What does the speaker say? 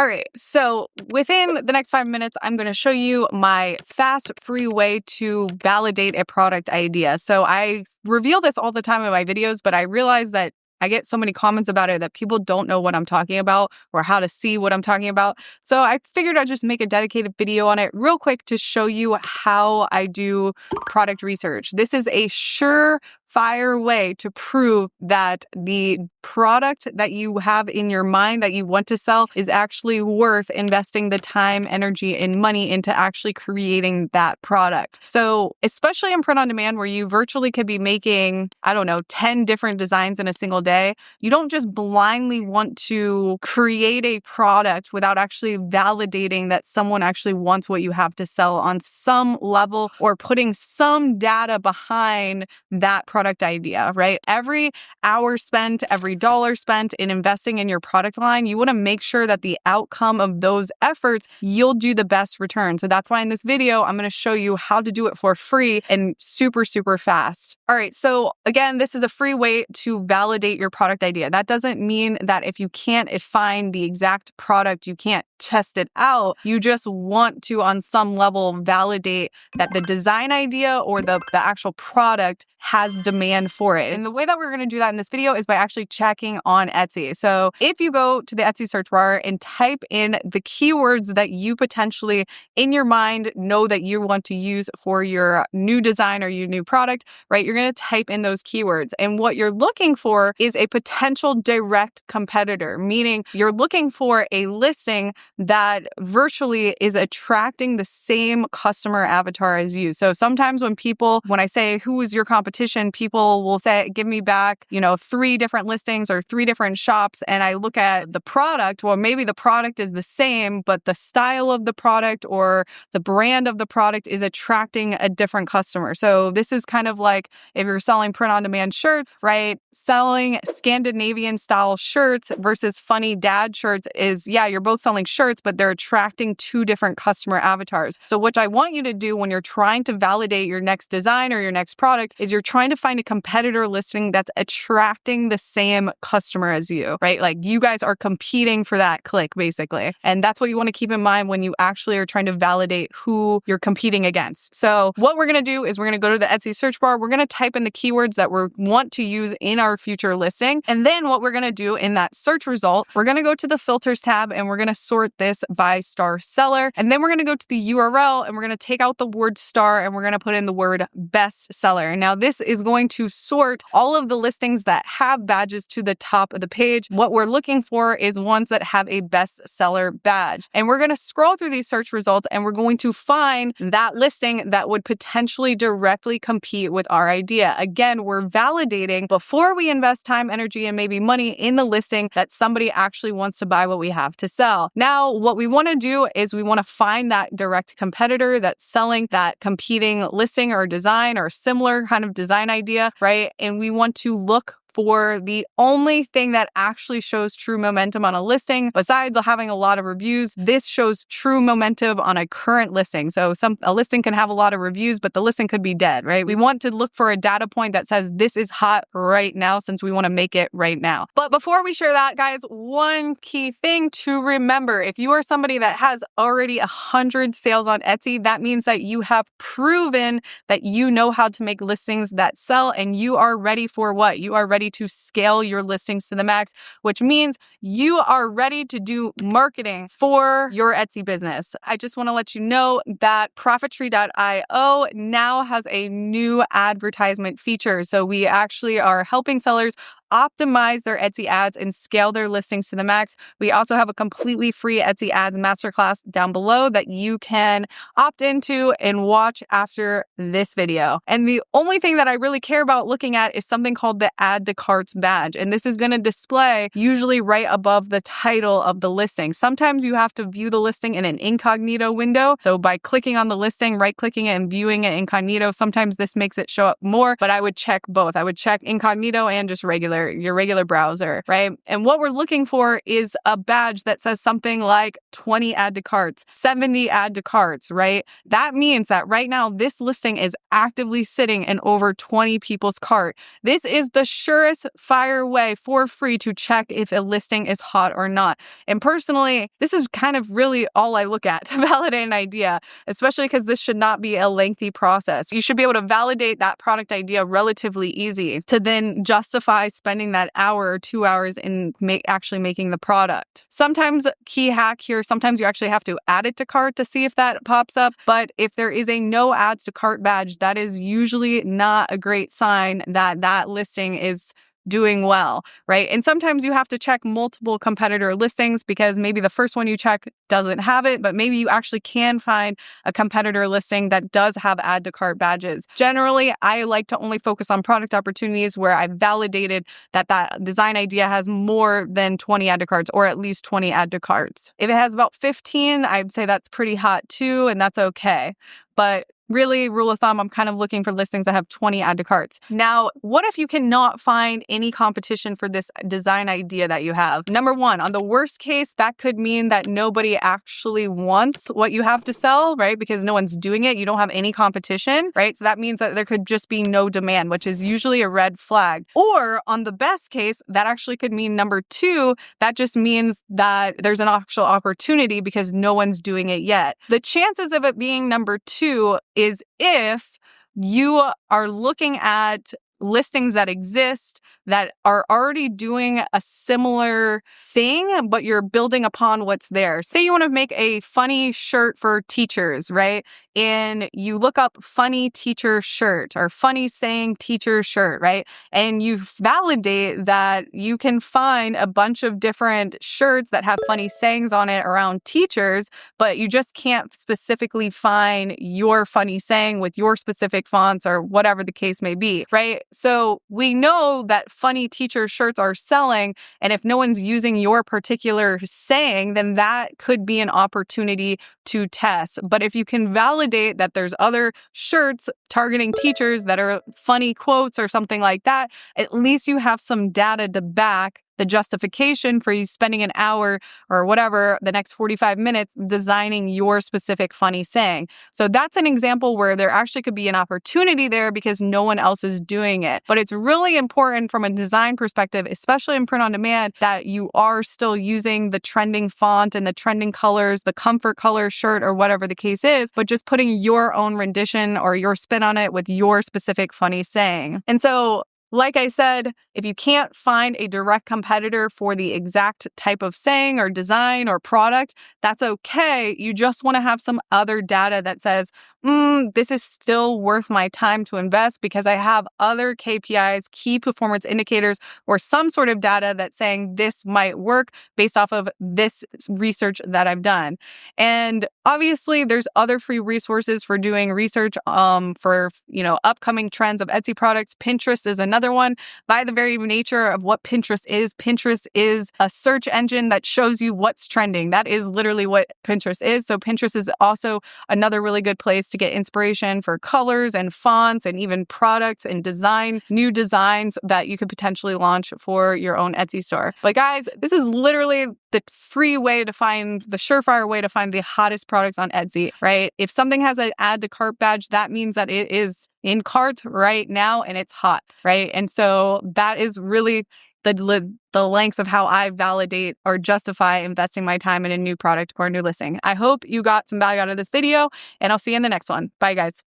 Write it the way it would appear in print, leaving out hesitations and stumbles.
All right, so within the next 5 minutes, I'm going to show you my fast, free way to validate a product idea. So I reveal this all the time in my videos, but I realize that I get so many comments about it that people don't know what I'm talking about or how to see what I'm talking about. So I figured I'd just make a dedicated video on it real quick to show you how I do product research. This is a surefire way to prove that the product that you have in your mind that you want to sell is actually worth investing the time, energy, and money into actually creating that product. So especially in print on demand where you virtually could be making, 10 different designs in a single day, you don't just blindly want to create a product without actually validating that someone actually wants what you have to sell on some level or putting some data behind that product idea, right? Every hour spent, every dollar spent in investing in your product line, you want to make sure that the outcome of those efforts yield you the best return. So that's why in this video, I'm going to show you how to do it for free and super, super fast. All right. So again, this is a free way to validate your product idea. That doesn't mean that if you can't find the exact product, you can't test it out. You just want to, on some level, validate that the design idea or the actual product has demand for it. And the way that we're going to do that in this video is by actually checking on Etsy. So if you go to the Etsy search bar and type in the keywords that you potentially in your mind know that you want to use for your new design or your new product, right? You're going to type in those keywords. And what you're looking for is a potential direct competitor, meaning you're looking for a listing that virtually is attracting the same customer avatar as you. So sometimes when I say, who is your competition, people will say, give me back, 3 different listings or 3 different shops. And I look at the product. Well, maybe the product is the same, but the style of the product or the brand of the product is attracting a different customer. So this is kind of like if you're selling print on demand shirts, right? Selling Scandinavian style shirts versus funny dad shirts is, you're both selling shirts, but they're attracting 2 different customer avatars. So what I want you to do when you're trying to validate your next design or your next product is you're trying to find a competitor listing that's attracting the same customer as you, right? Like you guys are competing for that click basically. And that's what you want to keep in mind when you actually are trying to validate who you're competing against. So what we're going to do is we're going to go to the Etsy search bar. We're going to type in the keywords that we want to use in our future listing. And then what we're going to do in that search result, we're going to go to the filters tab and we're going to sort this by star seller. And then we're going to go to the URL and we're going to take out the word star and we're going to put in the word best seller. Now this is going to sort all of the listings that have badges to the top of the page. What we're looking for is ones that have a best seller badge. And we're going to scroll through these search results and we're going to find that listing that would potentially directly compete with our idea. Again, we're validating before we invest time, energy, and maybe money in the listing that somebody actually wants to buy what we have to sell. Now, what we want to do is we want to find that direct competitor that's selling that competing listing or design or similar kind of design idea, right? And we want to look for the only thing that actually shows true momentum on a listing, besides having a lot of reviews. This shows true momentum on a current listing. So a listing can have a lot of reviews, but the listing could be dead, right? We want to look for a data point that says this is hot right now since we want to make it right now. But before we share that, guys, one key thing to remember, if you are somebody that has already 100 sales on Etsy, that means that you have proven that you know how to make listings that sell and you are ready for what? You are ready to scale your listings to the max, which means you are ready to do marketing for your Etsy business. I just want to let you know that Profittree.io now has a new advertisement feature. So we actually are helping sellers optimize their Etsy ads and scale their listings to the max. We also have a completely free Etsy ads masterclass down below that you can opt into and watch after this video. And the only thing that I really care about looking at is something called the add to carts badge. And this is going to display usually right above the title of the listing. Sometimes you have to view the listing in an incognito window. So by clicking on the listing, right-clicking it and viewing it incognito, sometimes this makes it show up more, but I would check both. I would check incognito and just regular your regular browser, right? And what we're looking for is a badge that says something like 20 add to carts, 70 add to carts, right? That means that right now this listing is actively sitting in over 20 people's cart. This is the surest fire way for free to check if a listing is hot or not. And personally, this is kind of really all I look at to validate an idea, especially because this should not be a lengthy process. You should be able to validate that product idea relatively easy to then justify spending that hour or 2 hours in actually making the product. Sometimes key hack here, sometimes you actually have to add it to cart to see if that pops up. But if there is a no adds to cart badge, that is usually not a great sign that that listing is doing well, right? And sometimes you have to check multiple competitor listings because maybe the first one you check doesn't have it, but maybe you actually can find a competitor listing that does have add to cart badges. Generally, I like to only focus on product opportunities where I've validated that that design idea has more than 20 add to carts or at least 20 add to carts. If it has about 15, I'd say that's pretty hot too, and that's okay. But really, rule of thumb, I'm kind of looking for listings that have 20 add to carts. Now, what if you cannot find any competition for this design idea that you have? Number one, on the worst case, that could mean that nobody actually wants what you have to sell, right? Because no one's doing it. You don't have any competition, right? So that means that there could just be no demand, which is usually a red flag. Or on the best case, that actually could mean number two, that just means that there's an actual opportunity because no one's doing it yet. The chances of it being number two is if you are looking at listings that exist that are already doing a similar thing, but you're building upon what's there. Say you want to make a funny shirt for teachers, right? And you look up funny teacher shirt or funny saying teacher shirt, right? And you validate that you can find a bunch of different shirts that have funny sayings on it around teachers, but you just can't specifically find your funny saying with your specific fonts or whatever the case may be, right? So we know that funny teacher shirts are selling, and if no one's using your particular saying, then that could be an opportunity to test. But if you can validate that there's other shirts targeting teachers that are funny quotes or something like that, at least you have some data to back the justification for you spending an hour or whatever, the next 45 minutes designing your specific funny saying. So that's an example where there actually could be an opportunity there because no one else is doing it. But it's really important from a design perspective, especially in print on demand, that you are still using the trending font and the trending colors, the comfort color shirt or whatever the case is, but just putting your own rendition or your spin on it with your specific funny saying. And so like I said, if you can't find a direct competitor for the exact type of saying or design or product, that's okay. You just want to have some other data that says, this is still worth my time to invest because I have other KPIs, key performance indicators, or some sort of data that's saying this might work based off of this research that I've done. And obviously, there's other free resources for doing research for upcoming trends of Etsy products. Pinterest is another one. By the very nature of what Pinterest is a search engine that shows you what's trending. That is literally what Pinterest is. So Pinterest is also another really good place to get inspiration for colors and fonts and even products and new designs that you could potentially launch for your own Etsy store. But guys, this is literally the free way to find, the surefire way to find the hottest products on Etsy, right? If something has an add to cart badge, that means that it is in cart right now and it's hot, right? And so that is really the lengths of how I validate or justify investing my time in a new product or a new listing. I hope you got some value out of this video, and I'll see you in the next one. Bye, guys.